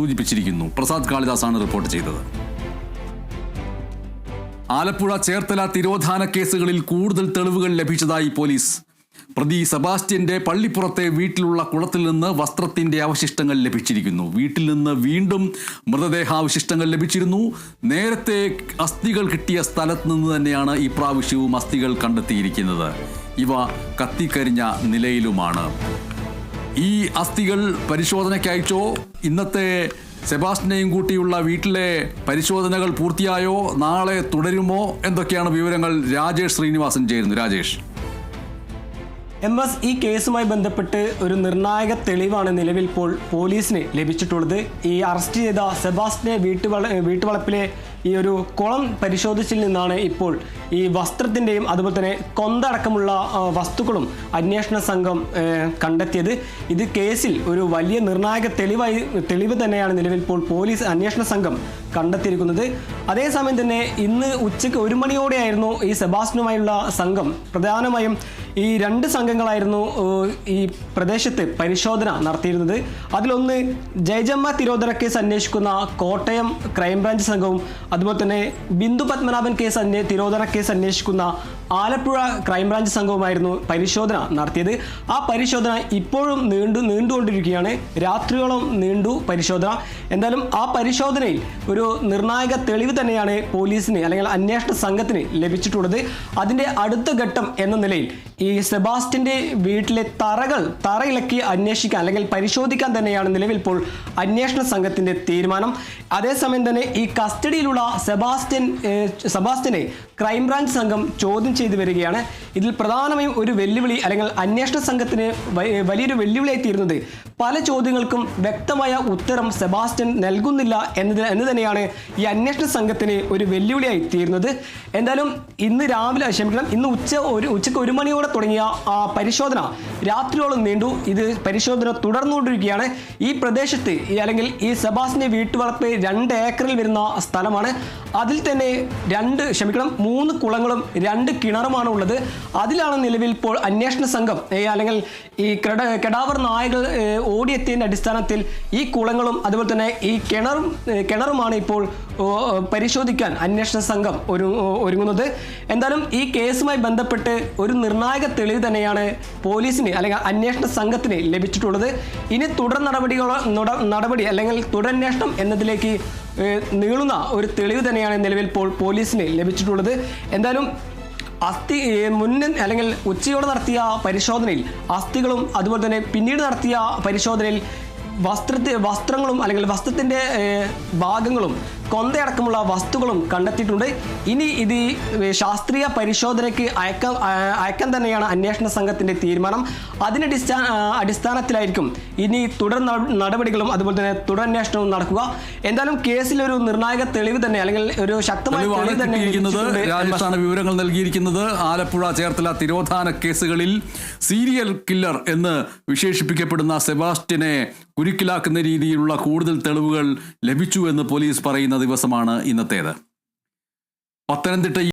സൂചിപ്പിച്ചിരിക്കുന്നു. പ്രസാദ് കാളിദാസാണ് റിപ്പോർട്ട് ചെയ്തത്. ആലപ്പുഴ ചേർത്തല തിരോധാന കേസുകളിൽ കൂടുതൽ തെളിവുകൾ ലഭിച്ചതായി പോലീസ്. പ്രതി സെബാസ്റ്റ്യന്റെ പള്ളിപ്പുറത്തെ വീട്ടിലുള്ള കുളത്തിൽ നിന്ന് വസ്ത്രത്തിന്റെ അവശിഷ്ടങ്ങൾ ലഭിച്ചിരിക്കുന്നു. വീട്ടിൽ നിന്ന് വീണ്ടും മൃതദേഹാവശിഷ്ടങ്ങൾ ലഭിച്ചിരുന്നു. നേരത്തെ അസ്ഥികൾ കിട്ടിയ സ്ഥലത്ത് നിന്ന് തന്നെയാണ് ഇപ്രാവശ്യവും അസ്ഥികൾ കണ്ടെത്തിയിരിക്കുന്നത്. ഇവ കത്തിക്കരിഞ്ഞ നിലയിലുമാണ്. ഈ അസ്ഥികൾ പരിശോധനയ്ക്കയച്ചോ? ഇന്നത്തെ സെബാസ്റ്റ്യനെയും കൂട്ടിയുള്ള വീട്ടിലെ പരിശോധനകൾ പൂർത്തിയായോ? നാളെ തുടരുമോ? എന്തൊക്കെയാണ് വിവരങ്ങൾ? രാജേഷ് ശ്രീനിവാസൻ ചേരുന്നു. രാജേഷ്. MS, ഈ കേസുമായി ബന്ധപ്പെട്ട് ഒരു നിർണായക തെളിവാണ് നിലവിൽ ഇപ്പോൾ പോലീസിന് ലഭിച്ചിട്ടുള്ളത്. ഈ അറസ്റ്റ് ചെയ്ത സെബാസ്റ്റ്യനെ വീട്ടുവളപ്പിലെ ഈ ഒരു കുളം പരിശോധിച്ചതിൽ നിന്നാണ് ഇപ്പോൾ ഈ വസ്ത്രത്തിൻ്റെയും അതുപോലെ തന്നെ കൊന്തടക്കമുള്ള വസ്തുക്കളും അന്വേഷണ സംഘം കണ്ടെത്തിയത്. ഇത് കേസിൽ ഒരു വലിയ നിർണായക തെളിവ് തന്നെയാണ് നിലവിൽ ഇപ്പോൾ പോലീസ് അന്വേഷണ സംഘം കണ്ടെത്തിയിരിക്കുന്നത്. അതേസമയം തന്നെ ഇന്ന് ഉച്ചയ്ക്ക് 1 മണിയോടെയായിരുന്നു ഈ സെബാസ്റ്റ്യനുമായുള്ള സംഘം, പ്രധാനമായും ഈ 2 സംഘങ്ങളായിരുന്നു ഈ പ്രദേശത്ത് പരിശോധന നടത്തിയിരുന്നത്. അതിലൊന്ന് ജയജമ്മ തിരോധന കേസ് അന്വേഷിക്കുന്ന കോട്ടയം ക്രൈംബ്രാഞ്ച് സംഘവും അതുപോലെ തന്നെ ബിന്ദു പത്മനാഭൻ തിരോധന കേസ് അന്വേഷിക്കുന്ന ആലപ്പുഴ ക്രൈംബ്രാഞ്ച് സംഘവുമായിരുന്നു പരിശോധന നടത്തിയത്. ആ പരിശോധന ഇപ്പോഴും നീണ്ടുകൊണ്ടിരിക്കുകയാണ്. രാത്രിയോളം നീണ്ടു പരിശോധന. എന്തായാലും ആ പരിശോധനയിൽ ഒരു നിർണായക തെളിവ് തന്നെയാണ് പോലീസിന് അല്ലെങ്കിൽ അന്വേഷണ സംഘത്തിന് ലഭിച്ചിട്ടുള്ളത്. അതിൻ്റെ അടുത്ത ഘട്ടം എന്ന നിലയിൽ ഈ സെബാസ്റ്റ്യന്റെ വീട്ടിലെ തറയിളക്കി അന്വേഷിക്കാൻ അല്ലെങ്കിൽ പരിശോധിക്കാൻ തന്നെയാണ് നിലവിൽ ഇപ്പോൾ അന്വേഷണ സംഘത്തിന്റെ തീരുമാനം. അതേസമയം തന്നെ ഈ കസ്റ്റഡിയിലുള്ള സെബാസ്റ്റ്യനെ ക്രൈംബ്രാഞ്ച് സംഘം ചോദ്യം ചെയ്തു വരികയാണ്. ഇതിൽ പ്രധാനമായും ഒരു വെല്ലുവിളി അല്ലെങ്കിൽ അന്വേഷണ സംഘത്തിന് വലിയൊരു വെല്ലുവിളിയായി തീരുന്നത് പല ചോദ്യങ്ങൾക്കും വ്യക്തമായ ഉത്തരം സെബാസ്റ്റ്യൻ നൽകുന്നില്ല എന്ന് തന്നെയാണ് ഈ അന്വേഷണ സംഘത്തിന് ഒരു വെല്ലുവിളിയായി തീരുന്നത്. എന്തായാലും ഇന്ന് ഉച്ചയ്ക്ക് 1 മണിയോടെ തുടങ്ങിയ ആ പരിശോധന രാത്രിയോളം നീണ്ടു. ഇത് പരിശോധന തുടർന്നുകൊണ്ടിരിക്കുകയാണ്. ഈ പ്രദേശത്ത് അല്ലെങ്കിൽ ഈ സെബാസ്റ്റ്യന്റെ വീട്ടുവളപ്പ് 2 ഏക്കറിൽ വരുന്ന സ്ഥലമാണ്. അതിൽ തന്നെ 3 കുളങ്ങളും 2 കിണറുമാണ് ഉള്ളത്. അതിലാണ് നിലവിൽ ഇപ്പോൾ അന്വേഷണ സംഘം അല്ലെങ്കിൽ ഈ കെടാവർ നായകൾ ഓടിയെത്തിയതിൻ്റെ അടിസ്ഥാനത്തിൽ ഈ കുളങ്ങളും അതുപോലെ തന്നെ ഈ കിണറുമാണ് ഇപ്പോൾ പരിശോധിക്കാൻ അന്വേഷണ സംഘം ഒരുങ്ങുന്നത്. എന്തായാലും ഈ കേസുമായി ബന്ധപ്പെട്ട് ഒരു നിർണായക തെളിവ് തന്നെയാണ് പോലീസിന് അല്ലെങ്കിൽ അന്വേഷണ സംഘത്തിന് ലഭിച്ചിട്ടുള്ളത്. ഇനി നടപടി അല്ലെങ്കിൽ തുടരന്വേഷണം എന്നതിലേക്ക് നീളുന്ന ഒരു തെളിവ് തന്നെയാണ് നിലവിൽ ഇപ്പോൾ പോലീസിന് ലഭിച്ചിട്ടുള്ളത്. എന്തായാലും അല്ലെങ്കിൽ ഉച്ചയോടെ നടത്തിയ പരിശോധനയിൽ അസ്ഥികളും അതുപോലെ തന്നെ പിന്നീട് നടത്തിയ പരിശോധനയിൽ വസ്ത്രങ്ങളും അല്ലെങ്കിൽ വസ്ത്രത്തിൻ്റെ ഭാഗങ്ങളും കൊന്തയടക്കമുള്ള വസ്തുക്കളും കണ്ടെത്തിയിട്ടുണ്ട്. ഇനി ഇത് ശാസ്ത്രീയ പരിശോധനയ്ക്ക് അയക്കാൻ തന്നെയാണ് അന്വേഷണ സംഘത്തിന്റെ തീരുമാനം. അതിന്റെ അടിസ്ഥാനത്തിലായിരിക്കും ഇനി തുടർ നടപടികളും അതുപോലെ തന്നെ തുടരന്വേഷണവും നടക്കുക. എന്തായാലും കേസിൽ ഒരു നിർണായക തെളിവ് തന്നെ അല്ലെങ്കിൽ ഒരു ശക്തമായ തെളിവ് തന്നെ രാജേഷാണ് വിവരങ്ങൾ നൽകിയിരിക്കുന്നത്. ആലപ്പുഴ ചേർത്തല തിരോധാന കേസുകളിൽ സീരിയൽ കില്ലർ എന്ന് വിശേഷിപ്പിക്കപ്പെടുന്ന സെബാസ്റ്റ്യനെ കുരുക്കിലാക്കുന്ന രീതിയിലുള്ള കൂടുതൽ തെളിവുകൾ ലഭിച്ചു എന്ന് പോലീസ് പറയുന്ന ദിവസമാണ് ഇന്നത്തേത്. പത്തനംതിട്ട